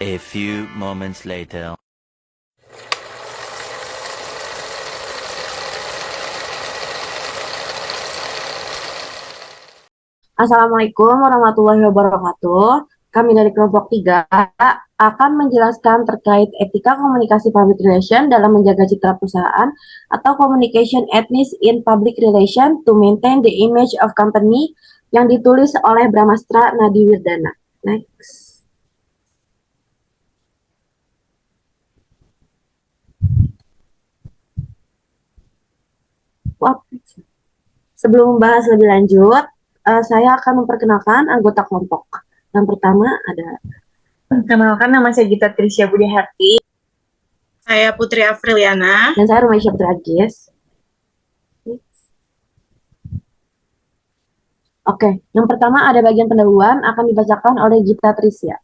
A few moments later. Assalamualaikum warahmatullahi wabarakatuh. Kami dari kelompok 3 akan menjelaskan terkait etika komunikasi public relation dalam menjaga citra perusahaan atau communication ethics in public relation to maintain the image of company yang ditulis oleh Bramastra Nadiwirdana. Next. Sebelum membahas lebih lanjut, saya akan memperkenalkan anggota kelompok. Yang pertama ada. Perkenalkan, nama saya Gita Trisya Budi Harti. Saya Putri Afriliana. Dan saya Rumaisya Dragis. Oke, yang pertama ada bagian pendahuluan akan dibacakan oleh Gita Trisya.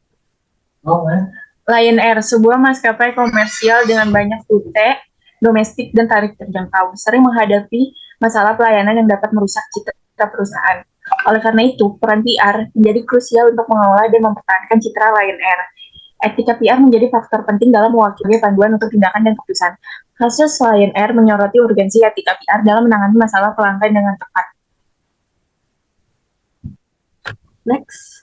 Lion Air, sebuah maskapai komersial dengan banyak rute domestik dan tarif terjangkau, sering menghadapi masalah pelayanan yang dapat merusak citra perusahaan. Oleh karena itu, peran PR menjadi krusial untuk mengelola dan mempertahankan citra Lion Air. Etika PR menjadi faktor penting dalam mewakili panduan untuk tindakan dan keputusan. Kasus Lion Air menyoroti urgensi etika PR dalam menangani masalah pelanggan dengan tepat. Next.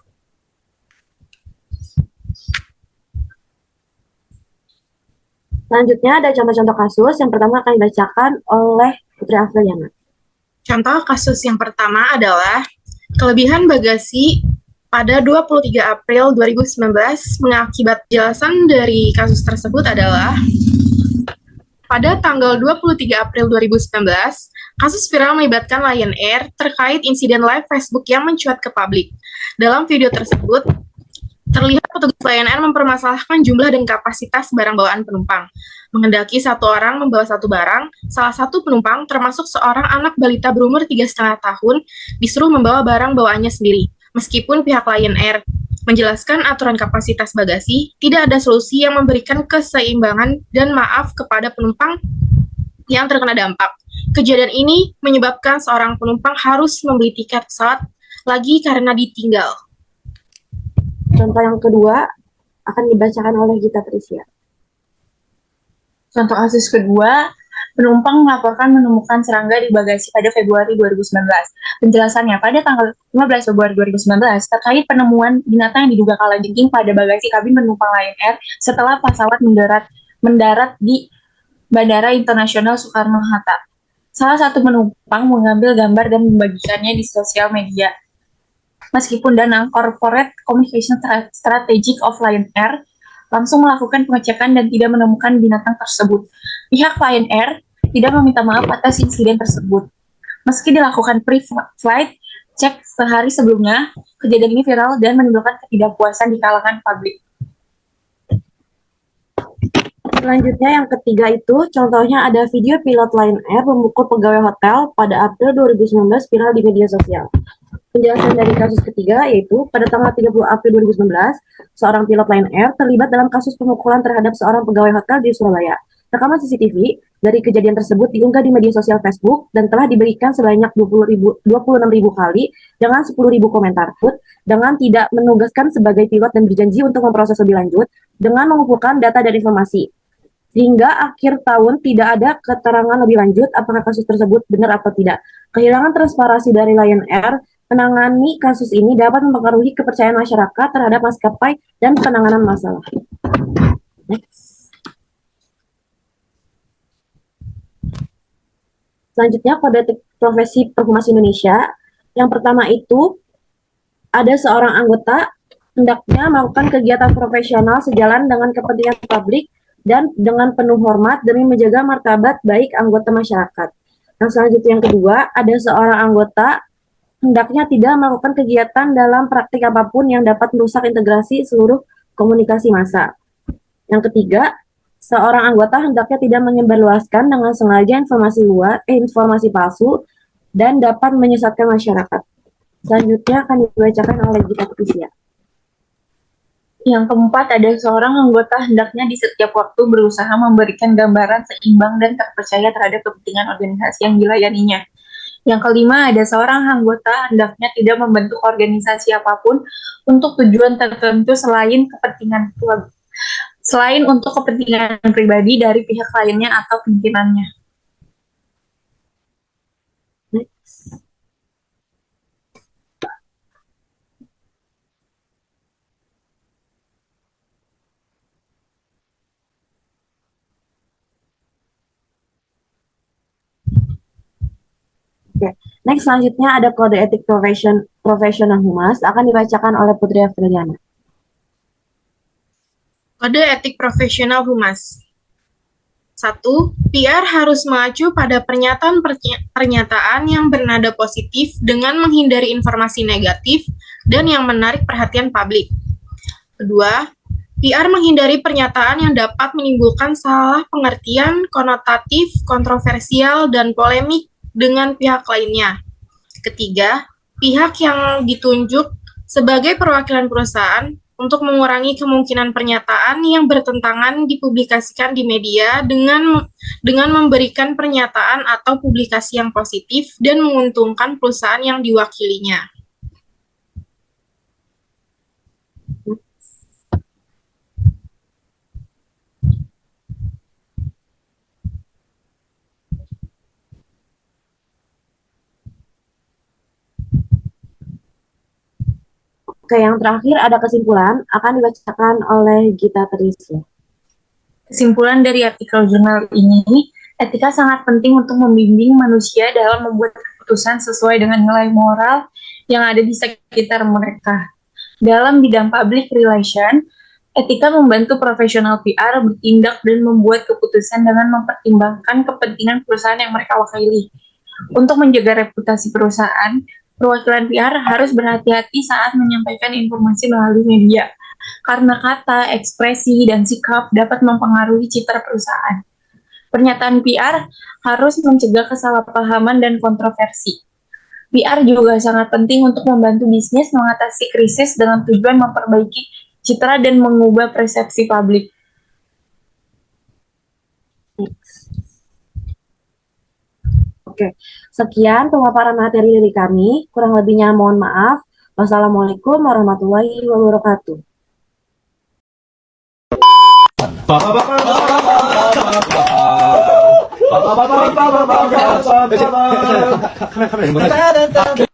Selanjutnya ada contoh-contoh kasus. Yang pertama akan dibacakan oleh Putri Afriliana. Contoh kasus yang pertama adalah kelebihan bagasi pada 23 April 2019 mengakibat jelasan dari kasus tersebut adalah pada tanggal 23 April 2019, kasus viral melibatkan Lion Air terkait insiden live Facebook yang mencuat ke publik. Dalam video tersebut, terlihat petugas Lion Air mempermasalahkan jumlah dan kapasitas barang bawaan penumpang. Mengendaki satu orang membawa satu barang, salah satu penumpang, termasuk seorang anak balita berumur 3,5 tahun, disuruh membawa barang bawaannya sendiri. Meskipun pihak Lion Air menjelaskan aturan kapasitas bagasi, tidak ada solusi yang memberikan keseimbangan dan maaf kepada penumpang yang terkena dampak. Kejadian ini menyebabkan seorang penumpang harus membeli tiket pesawat lagi karena ditinggal. Contoh yang kedua akan dibacakan oleh Gita Trisya. Contoh kasus kedua, penumpang melaporkan menemukan serangga di bagasi pada Februari 2019. Penjelasannya, pada tanggal 15 Februari 2019, terkait penemuan binatang yang diduga kalajengking pada bagasi kabin penumpang Lion Air setelah pesawat mendarat di Bandara Internasional Soekarno-Hatta. Salah satu penumpang mengambil gambar dan membagikannya di sosial media. Meskipun Danang Corporate Communication Strategic of Lion Air langsung melakukan pengecekan dan tidak menemukan binatang tersebut, pihak Lion Air tidak meminta maaf atas insiden tersebut. Meski dilakukan pre-flight check sehari sebelumnya, kejadian ini viral dan menimbulkan ketidakpuasan di kalangan publik. Selanjutnya yang ketiga itu, contohnya ada video pilot Lion Air memukul pegawai hotel pada April 2019 viral di media sosial. Penjelasan dari kasus ketiga yaitu pada tanggal 30 April 2019, seorang pilot Lion Air terlibat dalam kasus pemukulan terhadap seorang pegawai hotel di Surabaya. Rekaman CCTV dari kejadian tersebut diunggah di media sosial Facebook dan telah diberikan sebanyak 26.000 kali dengan 10.000 komentar. Dengan tidak menugaskan sebagai pilot dan berjanji untuk memproses lebih lanjut dengan mengumpulkan data dan informasi. Hingga akhir tahun tidak ada keterangan lebih lanjut apakah kasus tersebut benar atau tidak. Kehilangan transparansi dari Lion Air menangani kasus ini dapat mempengaruhi kepercayaan masyarakat terhadap maskapai dan penanganan masalah. Next. Selanjutnya kode etik profesi Perhumas Indonesia. Yang pertama itu ada seorang anggota hendaknya melakukan kegiatan profesional sejalan dengan kepentingan publik dan dengan penuh hormat demi menjaga martabat baik anggota masyarakat. Yang selanjutnya yang kedua, ada seorang anggota hendaknya tidak melakukan kegiatan dalam praktik apapun yang dapat merusak integrasi seluruh komunikasi massa. Yang ketiga, seorang anggota hendaknya tidak menyebarluaskan dengan sengaja informasi palsu dan dapat menyesatkan masyarakat. Selanjutnya akan dibacakan oleh Gita Trisya. Yang keempat, ada seorang anggota hendaknya di setiap waktu berusaha memberikan gambaran seimbang dan terpercaya terhadap kepentingan organisasi yang dilayaninya. Yang kelima, ada seorang anggota hendaknya tidak membentuk organisasi apapun untuk tujuan tertentu selain kepentingan selain untuk kepentingan pribadi dari pihak lainnya atau pimpinannya. Next. Oke, next selanjutnya ada kode etik profesional humas akan dibacakan oleh Putri Afriliana. Kode etik profesional humas. 1. PR harus mengacu pada pernyataan yang bernada positif dengan menghindari informasi negatif dan yang menarik perhatian publik. 2. PR menghindari pernyataan yang dapat menimbulkan salah pengertian, konotatif, kontroversial, dan polemik dengan pihak lainnya. 3. Pihak yang ditunjuk sebagai perwakilan perusahaan untuk mengurangi kemungkinan pernyataan yang bertentangan dipublikasikan di media dengan memberikan pernyataan atau publikasi yang positif dan menguntungkan perusahaan yang diwakilinya. Oke, yang terakhir ada kesimpulan akan dibacakan oleh Gita Trisya. Kesimpulan dari artikel jurnal ini, etika sangat penting untuk membimbing manusia dalam membuat keputusan sesuai dengan nilai moral yang ada di sekitar mereka. Dalam bidang public relation, etika membantu profesional PR bertindak dan membuat keputusan dengan mempertimbangkan kepentingan perusahaan yang mereka wakili. Untuk menjaga reputasi perusahaan, perwakilan PR harus berhati-hati saat menyampaikan informasi melalui media, karena kata, ekspresi, dan sikap dapat mempengaruhi citra perusahaan. Pernyataan PR harus mencegah kesalahpahaman dan kontroversi. PR juga sangat penting untuk membantu bisnis mengatasi krisis dengan tujuan memperbaiki citra dan mengubah persepsi publik. Oke, sekian pemaparan materi dari kami. Kurang lebihnya mohon maaf. Wassalamualaikum warahmatullahi wabarakatuh. 카메라